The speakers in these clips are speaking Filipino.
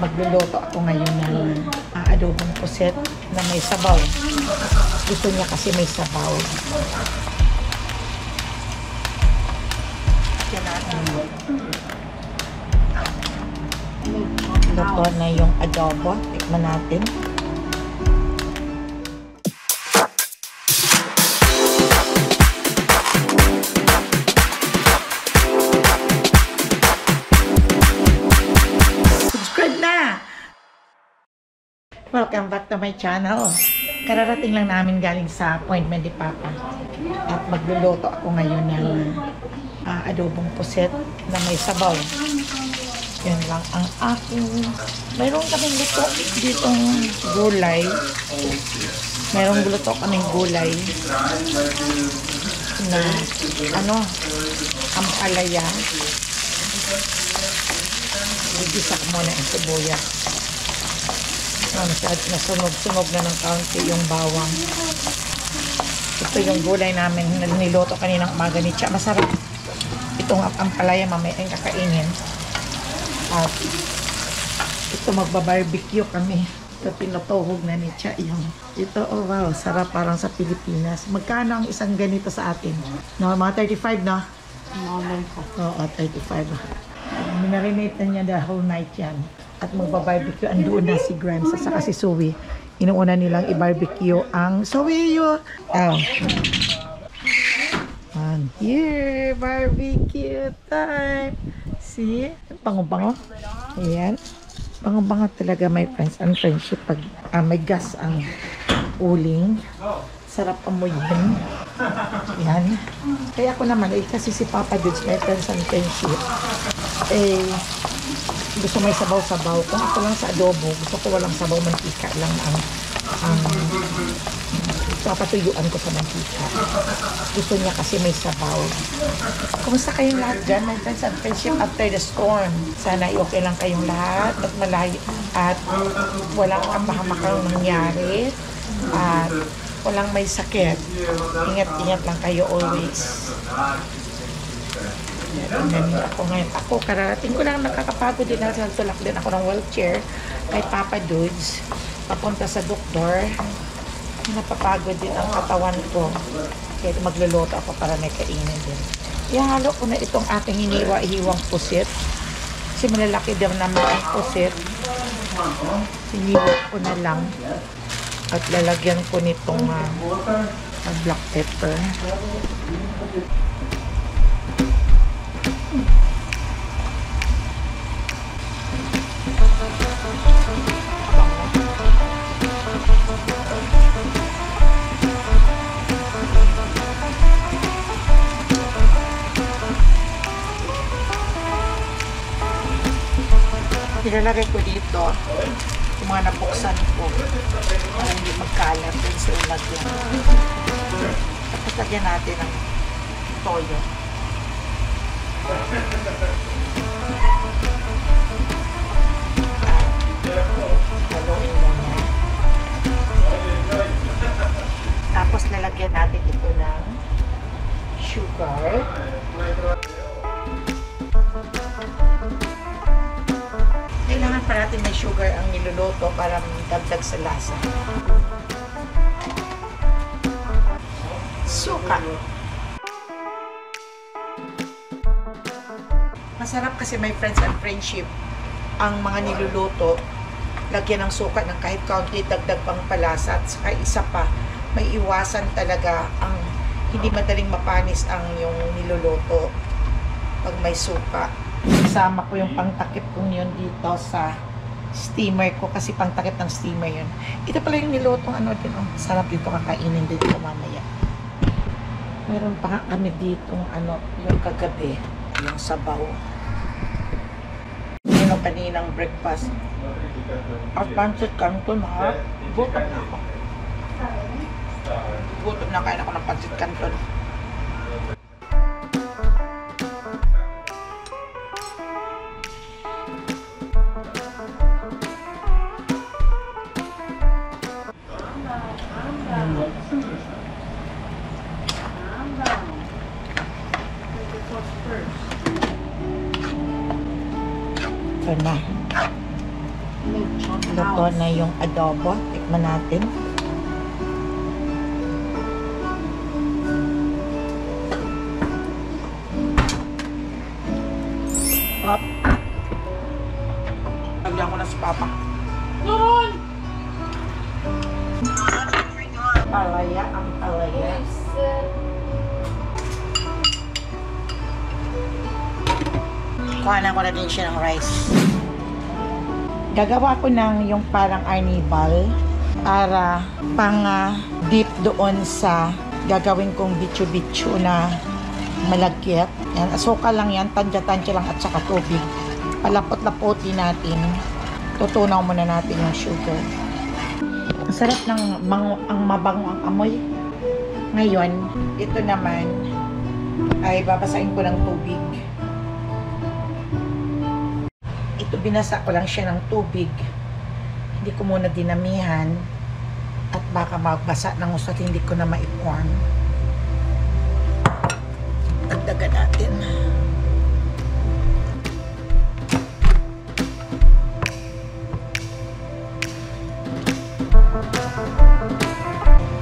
magluluto ako ngayon ng adobong puset na may sabaw. Gusto niya kasi may sabaw. Luto na yung adobo. Tikman natin. Welcome back to my channel. Kararating lang namin galing sa appointment ni Papa. At magluluto ako ngayon ng adobong puset na may sabaw. Yun lang ang aking... Mayroon kaming luto ditong gulay. Mayroong luto kaming gulay na ampalaya. Igisa ko muna ang sibuyas. Nasunog na ng kaunti yung bawang. Ito yung gulay namin na niloto kaninang umaga ni Cha. Masarap. Itong ampalaya mamaya ang kakainin. At ito magba-barbecue kami. Ito pinutuhog na ni Cha yung ito. Oh wow, sarap parang sa Pilipinas. Magkano ang isang ganito sa atin? No, mga 35 no? Oo, 35. Minarinate na niya the whole night yan. At magbabarbecue, andoon na si Grimes at saka si Zoe. Inuuna nilang i-barbecue ang Zoe yun. And here, barbecue time. See? Bango-bango. Ayan. Bango-bango talaga, my friends and friendship. Pag may gas ang uling. Sarap amoyin. Ayan. Kaya ako naman, kasi si Papa Dudes, my friends and friendship, gusto may sabaw-sabaw. Kung ako lang sa adobo, gusto ko walang sabaw, mantika lang ang papatuyuan ko sa mantika. Gusto niya kasi may sabaw. Kumusta kayong lahat dyan, my friends and friendship, after the storm? Sana okay lang kayong lahat at malayo at walang kapahamakang nangyari at walang may sakit. Ingat-ingat lang kayo always. Ako ngayon. Ako, kararating ko lang nakakapagod din. Nagtulak din ako ng wheelchair kay Papa Dudes. Papunta sa doktor. Napapagod din ang katawan ko. Kaya magluluto ako para may kainin din. Ihalo ko na itong aking hiniwa-hiwang pusit. Kasi malalaki din naman ang pusit. Hiniwa ko na lang. At lalagyan ko nitong black pepper. Nilalagay ko dito yung mga nabuksan ko para hindi magkalat din sa lagyan. Tapos lagyan natin ng toyo. Haluin mo niya. Tapos lalagyan natin ito ng sugar. Kailangan pa natin may sugar ang niluluto para dagdag sa lasa. Suka. Masarap kasi my friends and friendship ang mga niluluto. Lagyan ng suka ng kahit kaunti, dagdag pang palasa. At saka isa pa, may iwasan talaga ang hindi madaling mapanis ang yung niluluto pag may suka. Isama ko yung pangtakip kong yun dito sa steamer ko kasi pangtakip ng steamer yun. Ito pala yung nilutong din. Oh, sarap dito kakainin dito mamaya. Meron pa kami dito yung kagabi, yung sabaw. Yung kaninang breakfast. At pancit canton ha. Gutom na ako. Gutom na kain ako ng pancit canton. Ito na. Luto na yung adobo. Tikman natin. Up. Lagyan ko na sa papa. Doon! Palaya, ang palaya. Kuhanan ko na din siya ng rice. Gagawa ko ng yung parang arnibal para pang dip doon sa gagawin kong bichu-bichu na malagkit. Yan, asukal lang yan, tansya-tansya lang at saka tubig. Palapot-lapotin natin. Tutunaw muna natin yung sugar. Ang sarap ng ang mabango ang amoy. Ngayon, ito naman ay babasahin ko ng tubig. Ito binasa ko lang siya ng tubig. Hindi ko muna dinamihan at baka magbasa ng gusto at hindi ko na maikuan. Dagdagan natin.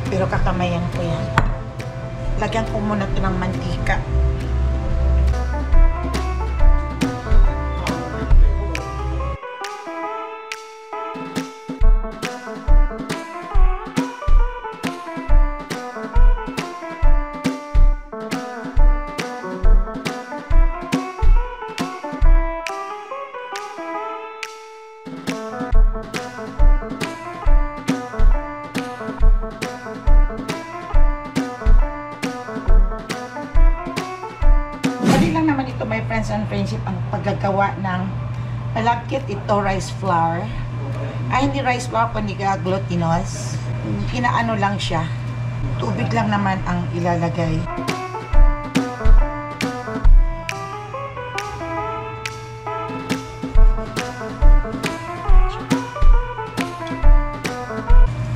Pero kakamayan ko yan. Lagyan ko muna ito ng mantika. My friends and friendship, ang paggagawa ng malagkit ito rice flour. Ay, hindi rice flour, kundi glutinous. Inaano lang siya. Tubig lang naman ang ilalagay.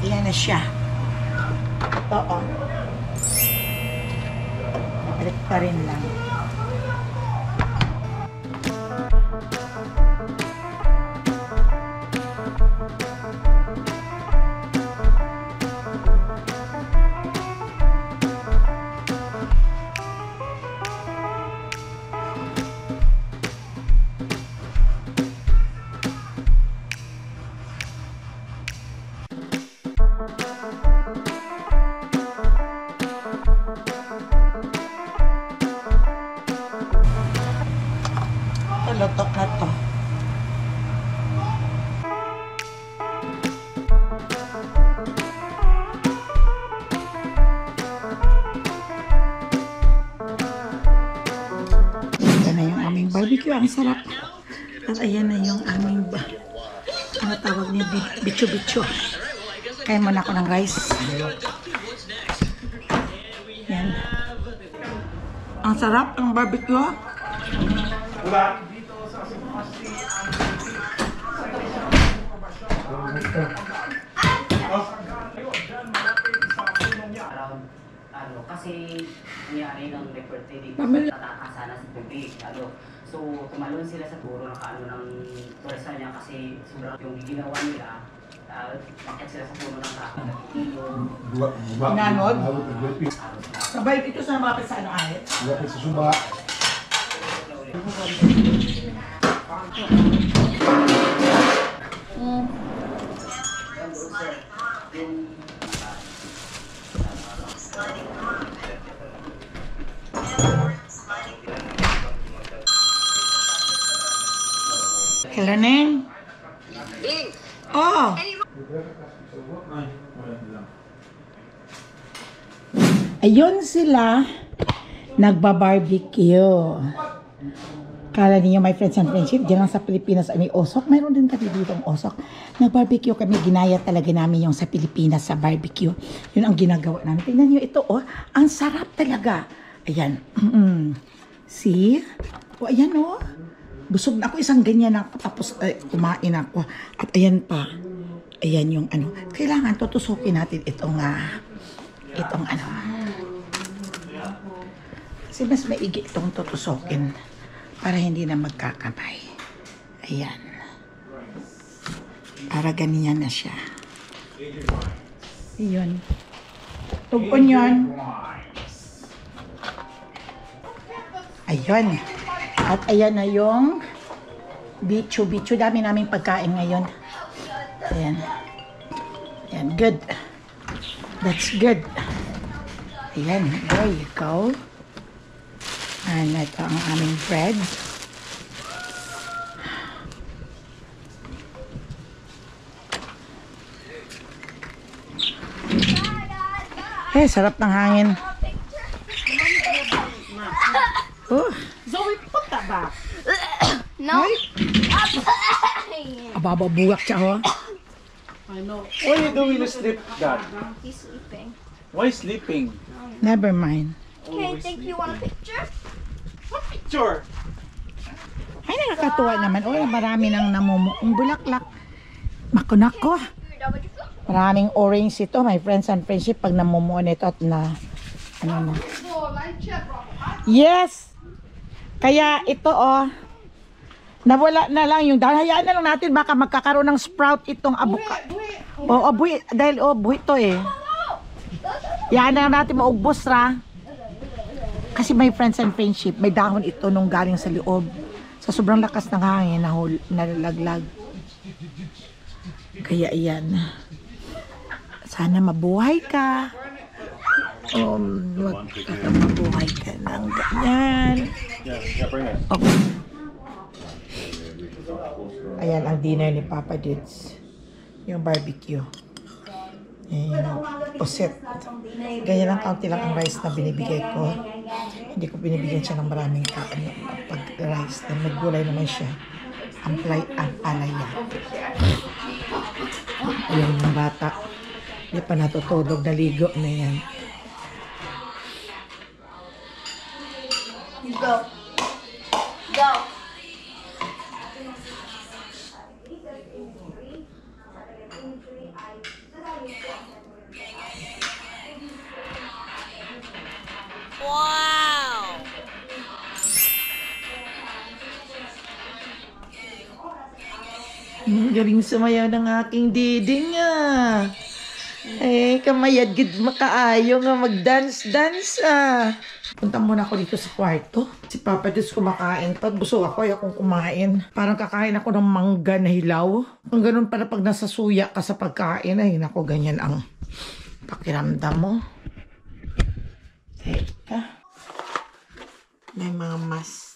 Ayan na siya. Oo. Balik pa rin lang. Lutok na to. Ayan na yung aming barbecue. Ang sarap. At ayan na yung aming ano tawag niya? Bicho-bicho. Kaya muna ako ng rice. Yan. Ang sarap ang barbecue. Kasi nangyari ng reporte dito tatakasana sa tubig. So tumalon sila sa puro nakaano ng turista niya kasi sobrang yung ginawa nila. Bakit sila sa puno ng kakao? Inanod? Sabay dito sa malapit sa ano ahit? Malapit sa suba. Hello, Neng. Oh. Ayun sila nagba-barbecue. Kala niyo my friends and friendship, dyan lang sa Pilipinas ay may osok. Mayroon din kami dito ang osok. Nag-barbecue kami, ginaya talaga namin yung sa Pilipinas sa barbecue. Yun ang ginagawa namin. Tingnan niyo ito, oh. Ang sarap talaga. Ayan. See? O, ayan, oh. Busog na ako isang ganyan na tapos kumain ako. At ayan pa. Ayan yung ano. Kailangan tutusukin natin itong ano. Kasi mas maigi itong tutusukin para hindi na magkakamay. Ayan. Para ganyan na siya. Ayun. Tugpon yun. Ayun. At ayan na yung bichu. Dami naming pagkain ngayon. Ayan. Ayan. Good. That's good. Ayan. There you go. And ito ang aming bread. Eh, sarap ng hangin. Oh. Zoe, put that back. No. Abababuwak siya, oh. I know. Why are you doing to sleep, Dad? He's sleeping. Why sleeping? Never mind. Okay, think you want a picture? What picture? Ay, nakakatuwa naman. Oh, marami nang namumuong bulaklak. Makunako. Maraming orange ito, my friends and friendship, pag namumuo nito at na, ano na. Yes! Kaya ito, oh, nawala na lang yung, dahil hayaan na lang natin, baka magkakaroon ng sprout itong abuka. Oo, buhi, dahil, buhi to eh. Hayaan na lang natin maugbos ra. Kasi my friends and friendship, may dahon ito nung galing sa loob. Sa sobrang lakas ng hangin, nalaglag. Kaya iyan. Sana mabuhay ka. Wag ka mabuhay ka ng ganyan. Okay. Ayan ang dinner ni Papa Dudes. Yung barbecue. Ayan yung puset. Ganyan lang, kaunti lang ang rice na binibigay ko. Hindi ko binibigyan siya ng maraming pag-rice. Then naggulay naman siya. Ang palaya. Ayan yung bata. Hindi pa natutulog, naligo na yan. Go. Go. Wow! Galing sumayaw ng aking diding ah. Eh, kamayad gid makaayo nga mag-dance-dance ah. Punta muna ako dito sa kwarto. Si Papa Diyos kumakain pa. Gusto ako, akong kumain. Parang kakain ako ng mangga na hilaw. Kung ganun pala pag nasa suya ka sa pagkain, ay nako, ganyan ang pakiramdam mo. Teka. May mga mas.